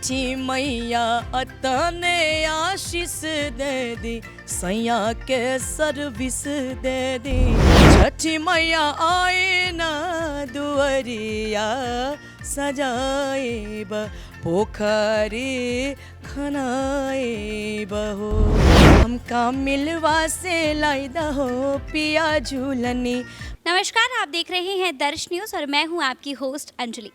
छठी मैया अतने आशीष दे दी, सैया के सर्विस दे दी। छठी मैया आए ना दुअरिया, सजाएब पोखरी खनाएब हो। हमका मिलवा से लाइदा हो पिया झूलनी। नमस्कार, आप देख रहे हैं दर्श न्यूज़ और मैं हूं आपकी होस्ट अंजलि।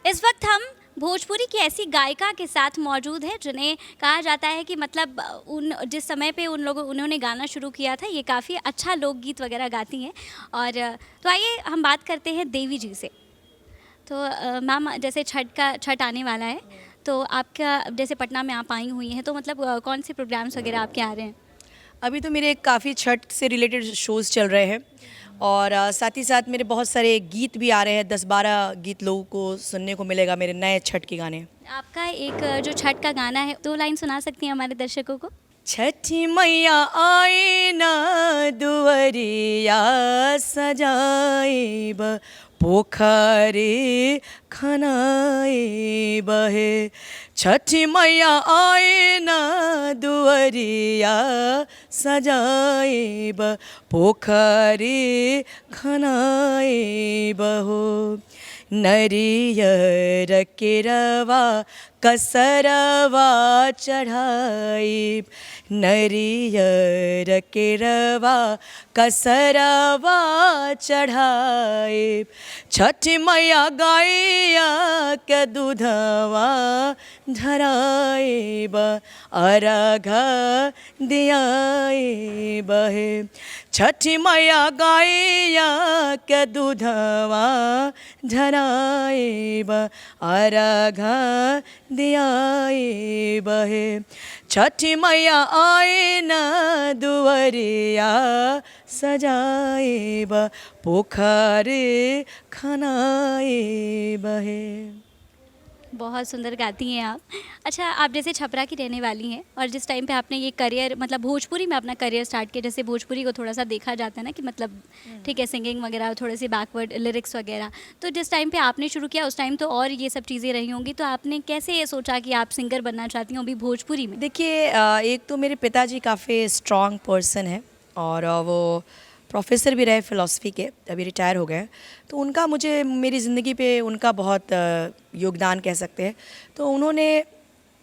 इस वक्त हम भोजपुरी की ऐसी गायिका के साथ मौजूद हैं जिन्हें कहा जाता है कि मतलब जिस समय पे उन्होंने गाना शुरू किया था, ये काफ़ी अच्छा लोकगीत वगैरह गाती हैं। और तो आइए हम बात करते हैं देवी जी से। तो मैम, जैसे छठ आने वाला है, तो आपका जैसे पटना में आप आई हुई हैं, तो मतलब कौन से प्रोग्राम्स वगैरह आपके आ रहे हैं? अभी तो मेरे काफ़ी छठ से रिलेटेड शोज़ चल रहे हैं और साथ ही साथ मेरे बहुत सारे गीत भी आ रहे हैं। 10-12 गीत लोगों को सुनने को मिलेगा, मेरे नए छठ के गाने। आपका एक जो छठ का गाना है, 2 लाइन सुना सकती हैं हमारे दर्शकों को? छठी मैया आए ना दुअरिया, सजाएब पोखरी खनाएब हे। छठी मैया आए ना दुअरिया, सजाएब पोखरी खनाएब हो। नरियर केरवा कसरवा चढ़ाई, नरियर केरवा कसरवा चढ़ाई। छठी मैया गैया के दूधवा धराएब, अर्घ दियाएब हे। छठी मैया गैया के दूधवा धराएब, अर्घ दियाएब हे। छठी मैया आए ना दुअरिया, सजाएब पोखरी खनाएब हे। बहुत सुंदर गाती हैं आप। अच्छा, आप जैसे छपरा की रहने वाली हैं और जिस टाइम पे आपने ये करियर मतलब भोजपुरी में अपना करियर स्टार्ट किया, जैसे भोजपुरी को थोड़ा सा देखा जाता है ना कि मतलब ठीक है, सिंगिंग वगैरह थोड़े से बैकवर्ड लिरिक्स वगैरह, तो जिस टाइम पे आपने शुरू किया उस टाइम तो और ये सब चीज़ें रही होंगी, तो आपने कैसे ये सोचा कि आप सिंगर बनना चाहती हैं अभी भोजपुरी में? देखिए, एक तो मेरे पिताजी काफ़ी स्ट्रॉन्ग पर्सन है और वो प्रोफेसर भी रहे फ़िलासफ़ी के, अभी रिटायर हो गए। तो उनका मुझे मेरी ज़िंदगी पे उनका बहुत योगदान कह सकते हैं। तो उन्होंने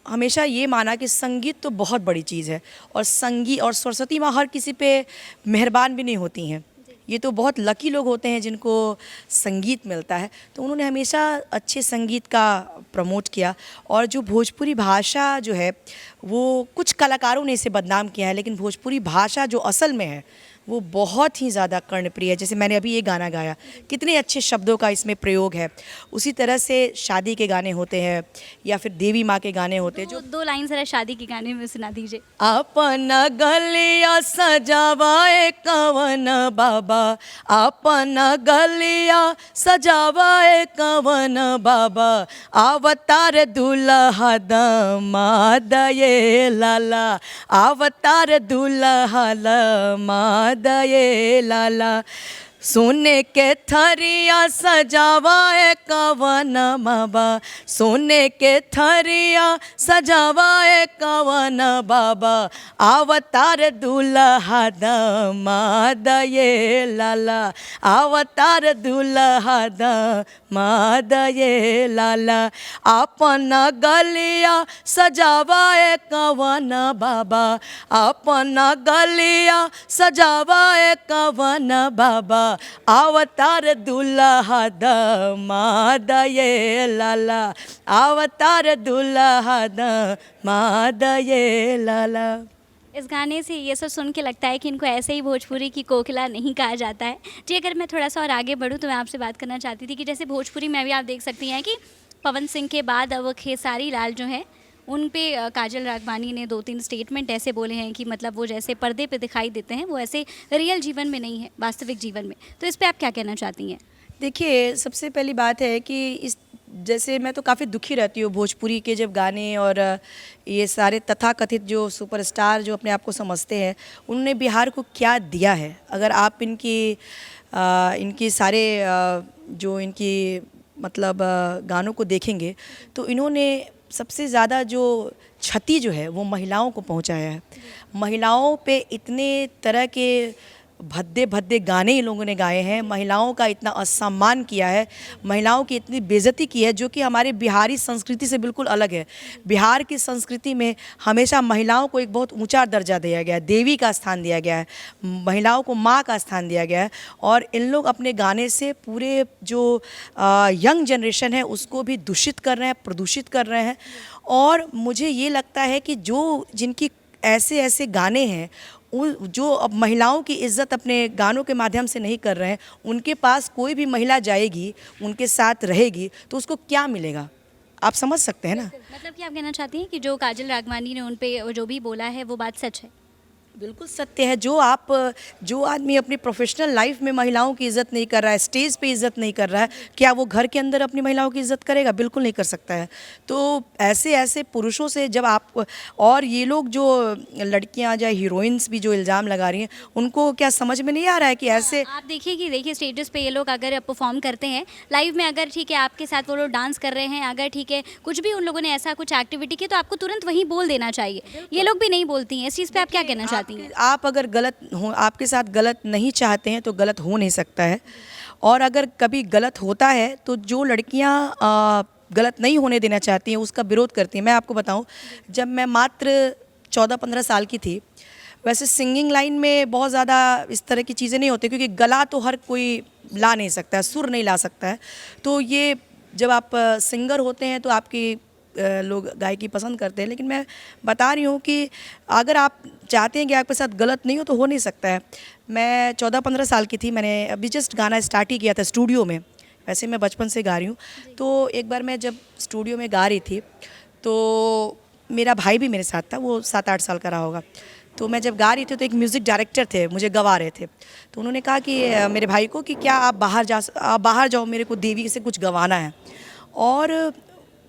हमेशा ये माना कि संगीत तो बहुत बड़ी चीज़ है और संगीत और सरस्वती माँ हर किसी पे मेहरबान भी नहीं होती हैं। ये तो बहुत लकी लोग होते हैं जिनको संगीत मिलता है। तो उन्होंने हमेशा अच्छे संगीत का प्रमोट किया और जो भोजपुरी भाषा जो है, वो कुछ कलाकारों ने इसे बदनाम किया है, लेकिन भोजपुरी भाषा जो असल में है वो बहुत ही ज़्यादा कर्णप्रिय है। जैसे मैंने अभी ये गाना गाया, कितने अच्छे शब्दों का इसमें प्रयोग है। उसी तरह से शादी के गाने होते हैं या फिर देवी माँ के गाने होते हैं। जो 2 लाइन ज़रा शादी के गाने में सुना दीजिए। अपन गलिया सजावाए कवन बाबा, अपन गलिया सजावाए कवन बाबा, अवतार दुल्हा दामाद ये लाला, अवतार दुल्हा दामाद ये लाला। सोने के थरिया सजावाए कवन बाबा, सोने के थरिया सजावाए कवन बाबा, अवतार दुल्हा दामाद ये लाला, अवतार दुल्हा दामाद ये लाला। अपन गलिया सजावाए कवन बाबा, अपन गलिया सजावाए कवन बाबा, अवतार दुल्हा दामाद ये लाला, अवतार दुल्हा दामाद ये लाला। इस गाने से ये सब सुन के लगता है कि इनको ऐसे ही भोजपुरी की कोकिला नहीं कहा जाता है जी। अगर मैं थोड़ा सा और आगे बढ़ूँ तो मैं आपसे बात करना चाहती थी कि जैसे भोजपुरी में भी आप देख सकती हैं कि पवन सिंह के बाद अब खेसारी लाल जो है, उन पे काजल राघवानी ने 2-3 स्टेटमेंट ऐसे बोले हैं कि मतलब वो जैसे पर्दे पे दिखाई देते हैं वो ऐसे रियल जीवन में नहीं है, वास्तविक जीवन में। तो इस पे आप क्या कहना चाहती हैं? देखिए, सबसे पहली बात है कि इस जैसे मैं तो काफ़ी दुखी रहती हूँ भोजपुरी के जब गाने और ये सारे तथाकथित जो सुपरस्टार जो अपने आप को समझते हैं, उन्होंने बिहार को क्या दिया है। अगर आप इनकी जो इनकी मतलब गानों को देखेंगे तो इन्होंने सबसे ज़्यादा जो क्षति जो है वो महिलाओं को पहुंचाया है। महिलाओं पे इतने तरह के भद्दे भद्दे गाने इन लोगों ने गाए हैं, महिलाओं का इतना असम्मान किया है, महिलाओं की इतनी बेइज्जती की है, जो कि हमारे बिहारी संस्कृति से बिल्कुल अलग है। बिहार की संस्कृति में हमेशा महिलाओं को एक बहुत ऊंचा दर्जा दिया गया है, देवी का स्थान दिया गया है, महिलाओं को माँ का स्थान दिया गया है। और इन लोग अपने गाने से पूरे जो यंग जनरेशन है उसको भी दूषित कर रहे हैं, प्रदूषित कर रहे हैं। और मुझे ये लगता है कि जो जिनकी ऐसे ऐसे गाने हैं, जो अब महिलाओं की इज्जत अपने गानों के माध्यम से नहीं कर रहे हैं, उनके पास कोई भी महिला जाएगी, उनके साथ रहेगी, तो उसको क्या मिलेगा? आप समझ सकते हैं ना। मतलब कि आप कहना चाहती हैं कि जो काजल राघवानी ने उन पे जो भी बोला है वो बात सच है? बिल्कुल सत्य है। जो आदमी अपनी प्रोफेशनल लाइफ में महिलाओं की इज़्ज़त नहीं कर रहा है, स्टेज पे इज़्ज़त नहीं कर रहा है, क्या वो घर के अंदर अपनी महिलाओं की इज़्ज़त करेगा? बिल्कुल नहीं कर सकता है। तो ऐसे ऐसे पुरुषों से जब आप, और ये लोग जो लड़कियां या हीरोइंस भी जो इल्ज़ाम लगा रही हैं, उनको क्या समझ में नहीं आ रहा है कि ऐसे आप देखिए कि देखिए स्टेजेस पे ये लोग अगर परफॉर्म करते हैं लाइव में, अगर ठीक है आपके साथ वो लोग डांस कर रहे हैं, अगर ठीक है कुछ भी उन लोगों ने ऐसा कुछ एक्टिविटी की, तो आपको तुरंत वहीं बोल देना चाहिए। ये लोग भी नहीं बोलती हैं। इस चीज़ पे आप क्या कहना चाहती हैं? आप अगर गलत हो, आपके साथ गलत नहीं चाहते हैं तो गलत हो नहीं सकता है। और अगर कभी गलत होता है तो जो लड़कियां गलत नहीं होने देना चाहती हैं उसका विरोध करती हैं। मैं आपको बताऊं, जब मैं मात्र 14-15 साल की थी, वैसे सिंगिंग लाइन में बहुत ज़्यादा इस तरह की चीज़ें नहीं होती, क्योंकि गला तो हर कोई ला नहीं सकता है, सुर नहीं ला सकता है। तो ये जब आप सिंगर होते हैं तो आपकी लोग गायकी पसंद करते हैं। लेकिन मैं बता रही हूँ कि अगर आप चाहते हैं कि आपके साथ गलत नहीं हो तो नहीं सकता है। मैं 14-15 साल की थी, मैंने अभी जस्ट गाना स्टार्ट ही किया था स्टूडियो में। वैसे मैं बचपन से गा रही हूँ। तो एक बार मैं जब स्टूडियो में गा रही थी तो मेरा भाई भी मेरे साथ था, वो 7-8 साल का रहा होगा। तो मैं जब गा रही थी तो एक म्यूज़िक डायरेक्टर थे, मुझे गवा रहे थे। तो उन्होंने कहा कि मेरे भाई को कि क्या आप बाहर जाओ, मेरे को देवी से कुछ गवाना है। और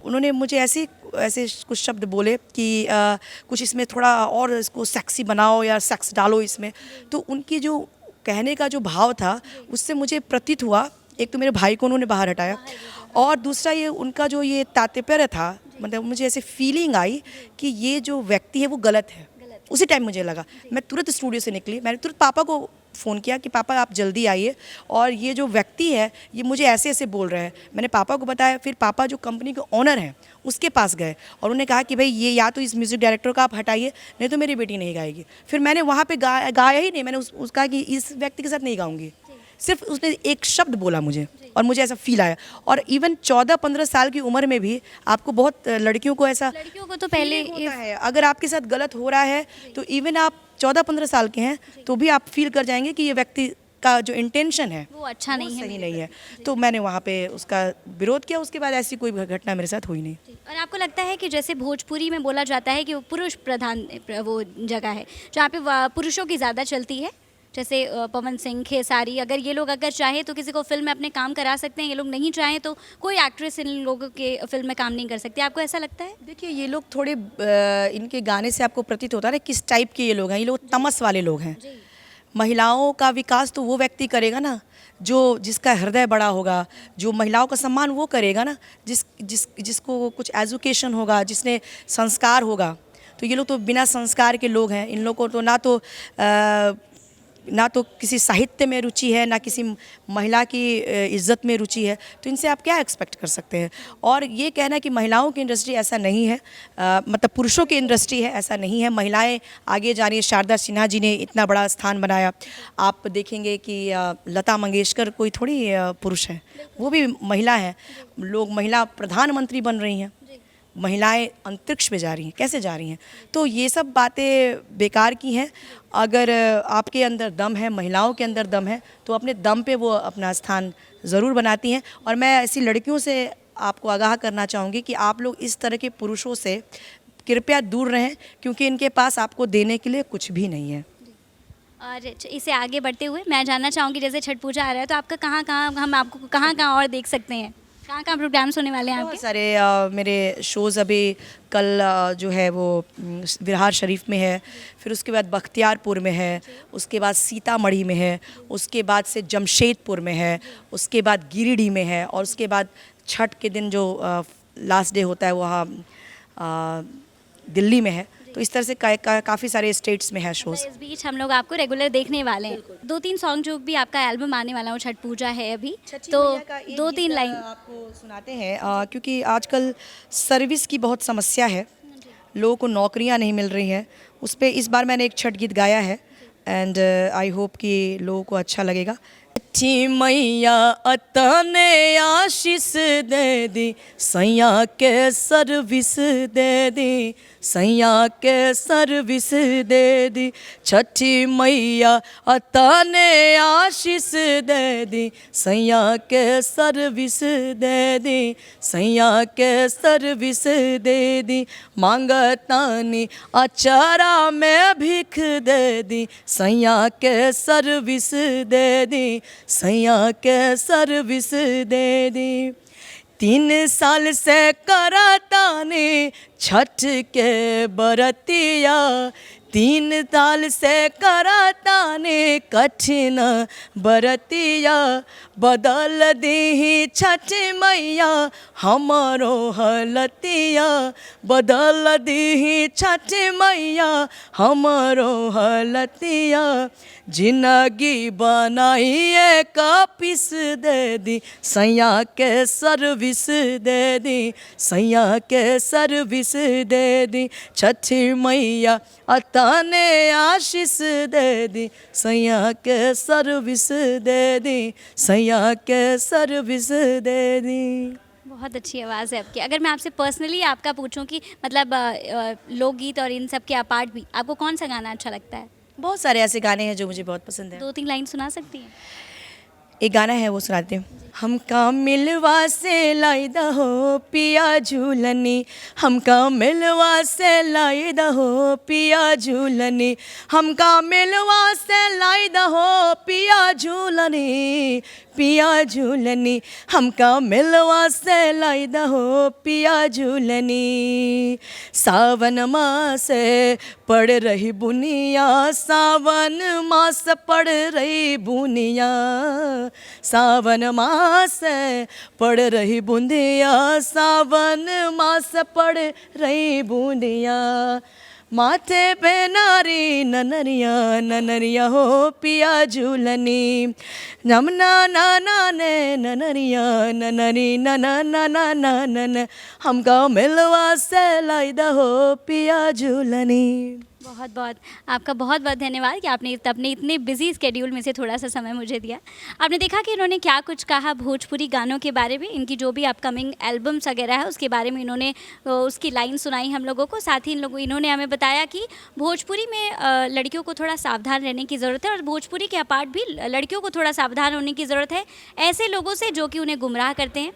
उन्होंने मुझे ऐसे कुछ शब्द बोले कि कुछ इसमें थोड़ा और इसको सेक्सी बनाओ या सेक्स डालो इसमें। तो उनकी जो कहने का जो भाव था उससे मुझे प्रतीत हुआ, एक तो मेरे भाई को उन्होंने बाहर हटाया, और दूसरा ये उनका जो ये तात्पर्य था, मतलब मुझे ऐसे फीलिंग आई कि ये जो व्यक्ति है वो गलत है। उसी टाइम मुझे लगा, मैं तुरंत स्टूडियो से निकली, मैंने तुरंत पापा को फ़ोन किया कि पापा आप जल्दी आइए, और ये जो व्यक्ति है ये मुझे ऐसे ऐसे बोल रहे हैं। मैंने पापा को बताया, फिर पापा जो कंपनी के ओनर हैं उसके पास गए और उन्होंने कहा कि भाई ये या तो इस म्यूज़िक डायरेक्टर को आप हटाइए, नहीं तो मेरी बेटी नहीं गाएगी। फिर मैंने वहाँ पे गाया ही नहीं, मैंने उसका कि इस व्यक्ति के साथ नहीं गाऊंगी। सिर्फ उसने एक शब्द बोला मुझे, और मुझे ऐसा फील आया। और इवन 14-15 साल की उम्र में भी आपको बहुत लड़कियों को ऐसा, लड़कियों को तो पहले होता है, अगर आपके साथ गलत हो रहा है तो इवन आप 14-15 साल के हैं तो भी आप फील कर जाएंगे कि ये व्यक्ति का जो इंटेंशन है वो अच्छा नहीं है, सही नहीं है। तो मैंने वहाँ पे उसका विरोध किया। उसके बाद ऐसी कोई घटना मेरे साथ हुई नहीं। और आपको लगता है कि जैसे भोजपुरी में बोला जाता है कि वो पुरुष प्रधान वो जगह है जहाँ पे पुरुषों की ज़्यादा चलती है, जैसे पवन सिंह, खेसारी, अगर ये लोग अगर चाहे तो किसी को फिल्म में अपने काम करा सकते हैं, ये लोग नहीं चाहें तो कोई एक्ट्रेस इन लोगों के फिल्म में काम नहीं कर सकती। आपको ऐसा लगता है? देखिए, ये लोग थोड़े इनके गाने से आपको प्रतीत होता है किस टाइप के ये लोग हैं। ये लोग तमस वाले लोग हैं। महिलाओं का विकास तो वो व्यक्ति करेगा ना जिसका हृदय बड़ा होगा, जो महिलाओं का सम्मान वो करेगा ना, जिसको कुछ एजुकेशन होगा, जिसने संस्कार होगा। तो ये लोग तो बिना संस्कार के लोग हैं। इन लोगों को तो ना तो किसी साहित्य में रुचि है, ना किसी महिला की इज्जत में रुचि है। तो इनसे आप क्या एक्सपेक्ट कर सकते हैं? और ये कहना कि महिलाओं की इंडस्ट्री, ऐसा नहीं है। मतलब पुरुषों की इंडस्ट्री है, ऐसा नहीं है। महिलाएं आगे जा रही है। शारदा सिन्हा जी ने इतना बड़ा स्थान बनाया। आप देखेंगे कि लता मंगेशकर कोई थोड़ी पुरुष है, वो भी महिला है। लोग महिला प्रधानमंत्री बन रही हैं, महिलाएं अंतरिक्ष में जा रही हैं, कैसे जा रही हैं? तो ये सब बातें बेकार की हैं। अगर आपके अंदर दम है, महिलाओं के अंदर दम है, तो अपने दम पे वो अपना स्थान ज़रूर बनाती हैं। और मैं ऐसी लड़कियों से आपको आगाह करना चाहूँगी कि आप लोग इस तरह के पुरुषों से कृपया दूर रहें, क्योंकि इनके पास आपको देने के लिए कुछ भी नहीं है। और इसे आगे बढ़ते हुए मैं जानना चाहूँगी, जैसे छठ पूजा आ रहा है तो आपका कहाँ हम आपको कहाँ और देख सकते हैं? कहाँ प्रोग्राम्स होने वाले हैं आपके? बहुत सारे मेरे शोज़ अभी कल जो है वो बिहार शरीफ में है, फिर उसके बाद बख्तियारपुर में है, उसके बाद सीतामढ़ी में है, उसके बाद से जमशेदपुर में है, उसके बाद गिरिडीह में है, और उसके बाद छठ के दिन जो लास्ट डे होता है वहाँ दिल्ली में है, तो इस तरह से काफ़ी सारे स्टेट्स में है शोज़। इस बीच हम लोग आपको रेगुलर देखने वाले हैं। 2-3 सॉन्ग जो भी आपका एल्बम आने वाला है, छठ पूजा है अभी, तो 2-3 लाइन आपको सुनाते हैं, क्योंकि आजकल सर्विस की बहुत समस्या है, लोगों को नौकरियां नहीं मिल रही हैं। उस पे इस बार मैंने एक छठ गीत गाया है एंड आई होप कि लोगों को अच्छा लगेगा। छठी मैया अतने आशीष दे दी, सैया के सर्विस दे दी, सैया के सर्विस दे दी। छठी मैया अतने आशीष दे दी, सैया के सर्विस दे दी, सैया के सर्विस दे दी। मांगतानी अचारा में भीख दे दी, सैया के सर्विस दे दी, सैया के सर्विस दे दी। 3 साल से करातानी छठ के बरतिया, 3 साल से करातानी कठिन बरतिया। बदल दी छठ मैया हमारो हलतिया, बदल दी छठ मैया हमारो हलतिया। जिंदगी बनाइए कापिस दे दी, सैया के सर्विस दे दी, सैया के सर्विस दे दी। छठी मैया अतने आशीष दे दी, सैया के सर्विस दे दी, सैया के सर्विस दे दी। बहुत अच्छी आवाज़ है आपकी। अगर मैं आपसे पर्सनली आपका पूछूं कि मतलब लोकगीत और इन सब के अपार्ट भी आपको कौन सा गाना अच्छा लगता है? बहुत सारे ऐसे गाने हैं जो मुझे बहुत पसंद है। 2-3 लाइन सुना सकती हैं? एक गाना है वो सुनाते हैं। हमका मिलवा से लाई दहो पिया झूलनी, हमका मिलवा से लाई दहो पिया झूलनी, हमका मिलवा से लाई दहो पिया झूलनी, पिया झूलनी, हमका मिलवा से लाई दहो पिया झूलनी। सावन मास पड़ रही बुनिया, सावन मास पड़ रही बुनिया, सावन मास पड़ रही बूंदिया, सावन मास पड़ रही बूंदिया। माथे पे नारी ननरिया, ननरिया हो पिया झूलनी, नमना नाना ने ननरिया, ननरी नना नना नन, हमका मिलवा से लाई दहो पिया झूलनी। बहुत बहुत आपका बहुत बहुत धन्यवाद कि आपने अपने इतने बिजी स्केड्यूल में से थोड़ा सा समय मुझे दिया। आपने देखा कि इन्होंने क्या कुछ कहा भोजपुरी गानों के बारे में, इनकी जो भी अपकमिंग एल्बम्स वगैरह है उसके बारे में इन्होंने उसकी लाइन सुनाई हम लोगों को। साथ ही इन्होंने हमें बताया कि भोजपुरी में लड़कियों को थोड़ा सावधान रहने की ज़रूरत है और भोजपुरी के अपार्ट भी लड़कियों को थोड़ा सावधान होने की ज़रूरत है ऐसे लोगों से जो कि उन्हें गुमराह करते हैं।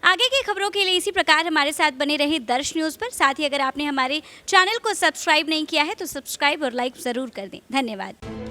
आगे की खबरों के लिए इसी प्रकार हमारे साथ बने रहे दर्श न्यूज़ पर। साथ ही अगर आपने हमारे चैनल को सब्सक्राइब नहीं किया है तो सब्सक्राइब और लाइक ज़रूर कर दें। धन्यवाद।